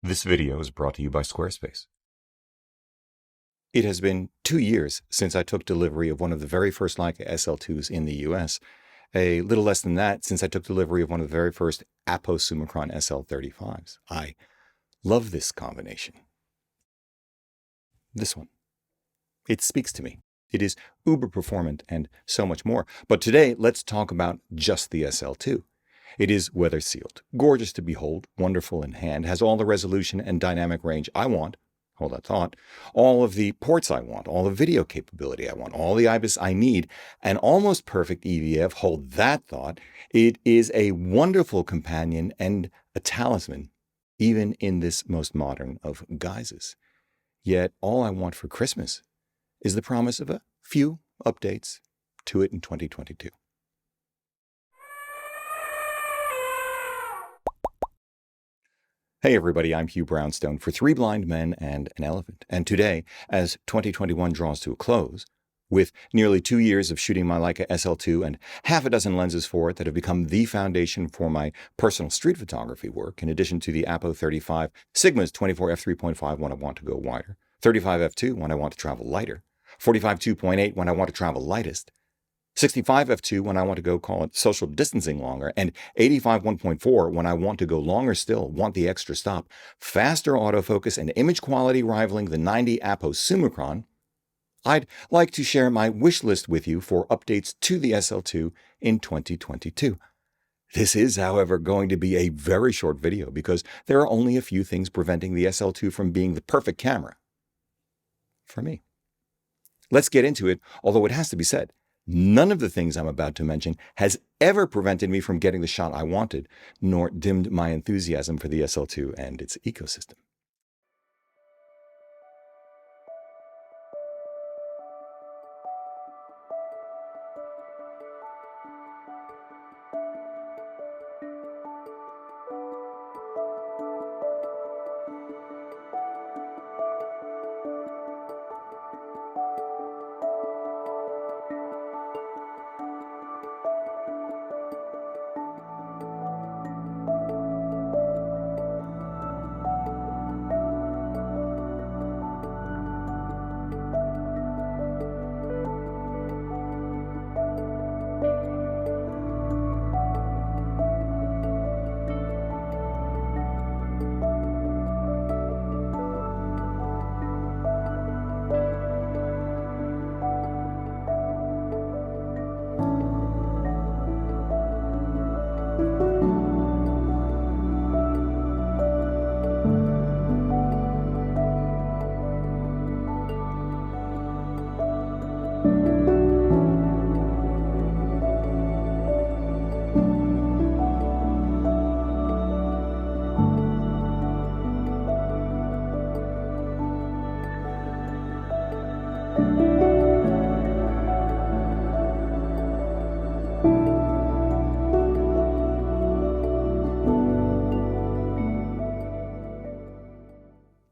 This video is brought to you by Squarespace. It has been 2 years since I took delivery of one of the very first Leica SL2s in the US. A little less than that since I took delivery of one of the very first Summicron SL35s. I love this combination. This one. It speaks to me. It is uber performant and so much more. But today, let's talk about just the SL2. It is weather sealed, gorgeous to behold, wonderful in hand, has all the resolution and dynamic range I want, hold that thought, all of the ports I want, all the video capability I want, all the IBIS I need, an almost perfect EVF, hold that thought. It is a wonderful companion and a talisman, even in this most modern of guises. Yet all I want for Christmas is the promise of a few updates to it in 2022. Hey everybody, I'm Hugh Brownstone for 3 Blind Men and an Elephant. And today, as 2021 draws to a close, with nearly 2 years of shooting my Leica SL2 and half a dozen lenses for it that have become the foundation for my personal street photography work, in addition to the Apo 35 Sigma's 24 f3.5 when I want to go wider, 35 f2 when I want to travel lighter, 45 2.8 when I want to travel lightest, 65 f2 when I want to go call it social distancing longer, and 85 1.4 when I want to go longer still, want the extra stop, faster autofocus and image quality rivaling the 90 Apo Summicron. I'd like to share my wish list with you for updates to the SL2 in 2022. This is, however, going to be a very short video because there are only a few things preventing the SL2 from being the perfect camera for me. Let's get into it, although it has to be said, none of the things I'm about to mention has ever prevented me from getting the shot I wanted, nor dimmed my enthusiasm for the SL2 and its ecosystem.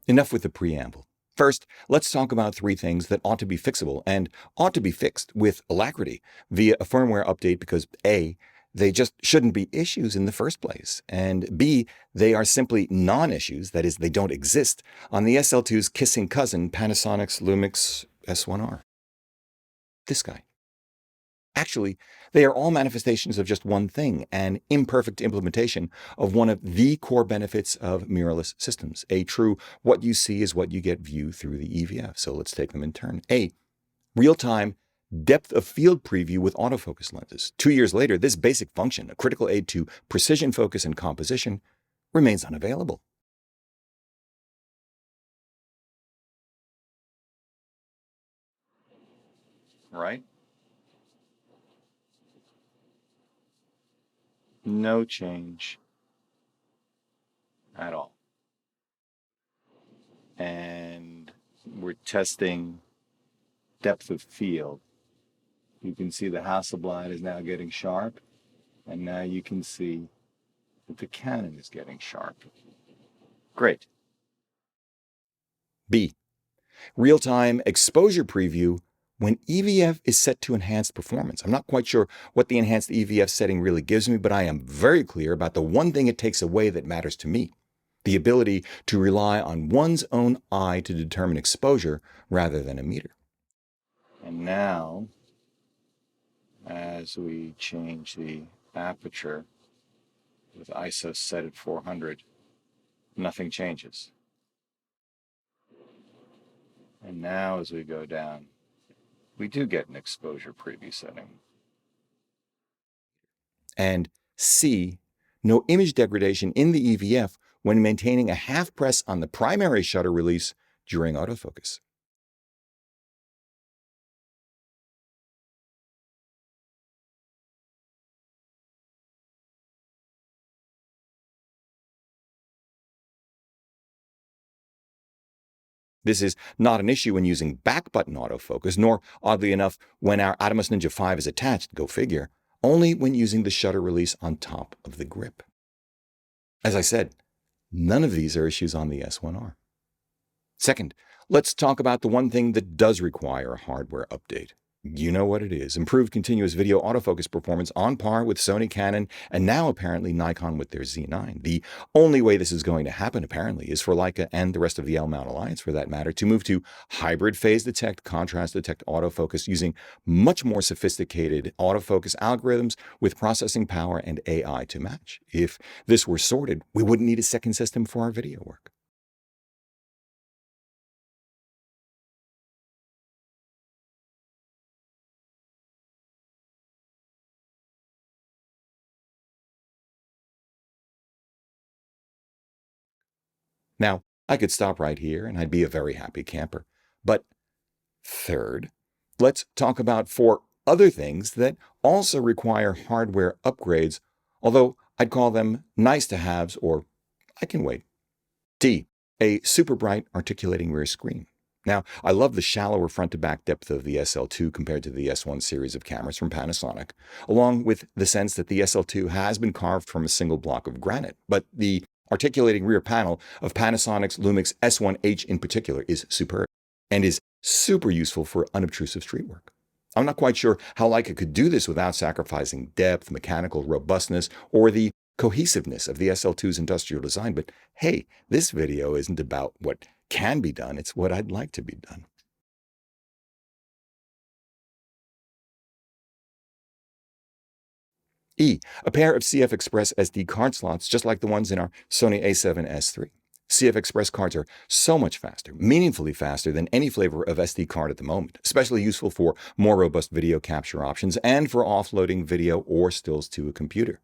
Enough with the preamble. First, let's talk about 3 things that ought to be fixable and ought to be fixed with alacrity via a firmware update because A, they just shouldn't be issues in the first place, and B, they are simply non-issues, that is, they don't exist, on the SL2's kissing cousin, Panasonic's Lumix S1R. This guy. Actually, they are all manifestations of just one thing, an imperfect implementation of one of the core benefits of mirrorless systems, a true what you see is what you get view through the EVF. So let's take them in turn. A, real-time depth of field preview with autofocus lenses. 2 years later, this basic function, a critical aid to precision focus and composition, remains unavailable. Right? No change at all. And we're testing depth of field. You can see the Hasselblad is now getting sharp, and now you can see that the Canon is getting sharp. Great. B, real-time exposure preview when EVF is set to enhanced performance. I'm not quite sure what the enhanced EVF setting really gives me, but I am very clear about the one thing it takes away that matters to me. the ability to rely on one's own eye to determine exposure rather than a meter. And now, as we change the aperture with ISO set at 400, nothing changes. And now as we go down, we do get an exposure preview setting. And C, no image degradation in the EVF when maintaining a half press on the primary shutter release during autofocus. This is not an issue when using back button autofocus, nor, oddly enough, when our Atomos Ninja 5 is attached, go figure, only when using the shutter release on top of the grip. As I said, none of these are issues on the S1R. Second, let's talk about the one thing that does require a hardware update. You know what it is. Improved continuous video autofocus performance on par with Sony, Canon, and now apparently Nikon with their Z9. The only way this is going to happen, apparently, is for Leica and the rest of the L-mount alliance, for that matter, to move to hybrid phase detect, contrast detect autofocus using much more sophisticated autofocus algorithms with processing power and AI to match. If this were sorted, we wouldn't need a second system for our video work. Now, I could stop right here and I'd be a very happy camper. But third, let's talk about 4 other things that also require hardware upgrades, although I'd call them nice to haves or I can wait. D, a super bright articulating rear screen. Now, I love the shallower front to back depth of the SL2 compared to the S1 series of cameras from Panasonic, along with the sense that the SL2 has been carved from a single block of granite. But the articulating rear panel of Panasonic's Lumix S1H in particular is superb and is super useful for unobtrusive street work. I'm not quite sure how Leica could do this without sacrificing depth, mechanical robustness, or the cohesiveness of the SL2's industrial design, but hey, this video isn't about what can be done, it's what I'd like to be done. E, a pair of CF Express SD card slots just like the ones in our Sony a7S III. CF Express cards are so much faster, meaningfully faster than any flavor of SD card at the moment, especially useful for more robust video capture options and for offloading video or stills to a computer.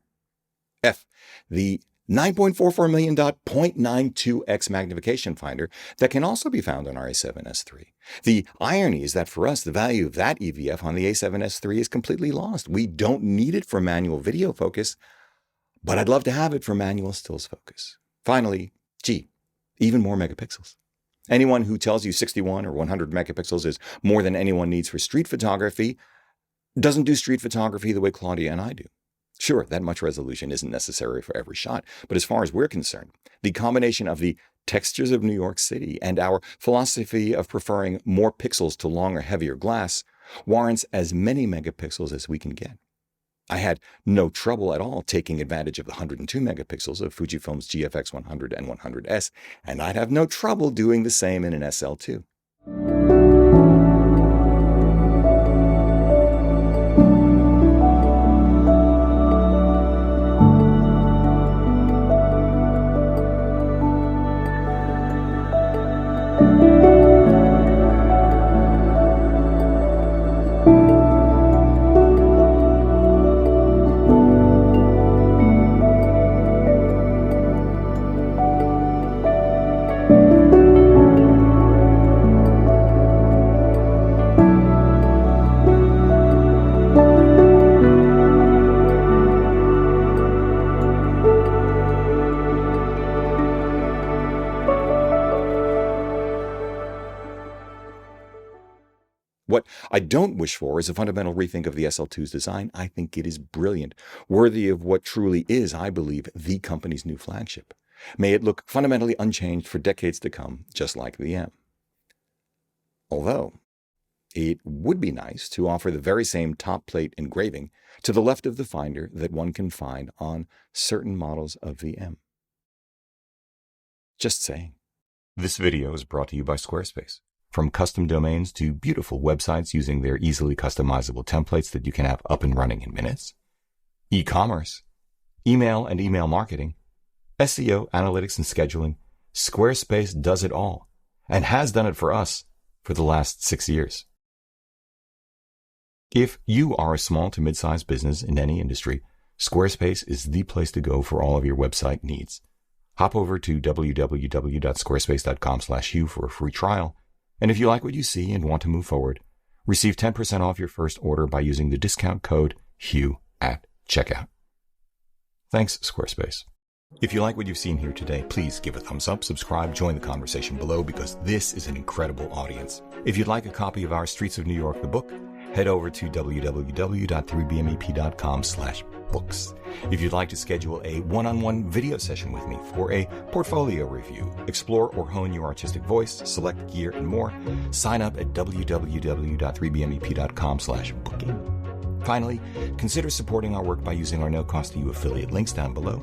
F, the 9.44 million dot 0.92x magnification finder that can also be found on our A7S III. The irony is that for us, the value of that EVF on the A7S III is completely lost. We don't need it for manual video focus, but I'd love to have it for manual stills focus. Finally, G, even more megapixels. Anyone who tells you 61 or 100 megapixels is more than anyone needs for street photography doesn't do street photography the way Claudia and I do. Sure, that much resolution isn't necessary for every shot, but as far as we're concerned, the combination of the textures of New York City and our philosophy of preferring more pixels to longer, heavier glass warrants as many megapixels as we can get. I had no trouble at all taking advantage of the 102 megapixels of Fujifilm's GFX 100 and 100S, and I'd have no trouble doing the same in an SL2. What I don't wish for is a fundamental rethink of the SL2's design. I think it is brilliant, worthy of what truly is, I believe, the company's new flagship. May it look fundamentally unchanged for decades to come, just like the M. Although, it would be nice to offer the very same top plate engraving to the left of the finder that one can find on certain models of the M. Just saying. This video is brought to you by Squarespace. From custom domains to beautiful websites using their easily customizable templates that you can have up and running in minutes, e-commerce, email and email marketing, SEO, analytics and scheduling, Squarespace does it all and has done it for us for the last 6 years. If you are a small to mid-sized business in any industry, Squarespace is the place to go for all of your website needs. Hop over to www.squarespace.com/Hugh for a free trial. And if you like what you see and want to move forward, receive 10% off your first order by using the discount code Hugh at checkout. Thanks, Squarespace. If you like what you've seen here today, please give a thumbs up, subscribe, join the conversation below because this is an incredible audience. If you'd like a copy of our Streets of New York, the book, head over to www.3bmep.com/books. If you'd like to schedule a one-on-one video session with me for a portfolio review, explore or hone your artistic voice, select gear, and more, sign up at www.3bmep.com/booking. Finally, consider supporting our work by using our no-cost-to-you affiliate links down below,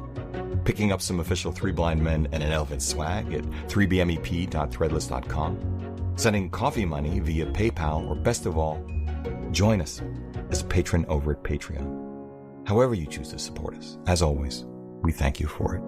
picking up some official Three Blind Men and an Elephant swag at 3bmep.threadless.com, sending coffee money via PayPal, or best of all, join us as a patron over at Patreon. However you choose to support us, as always, we thank you for it.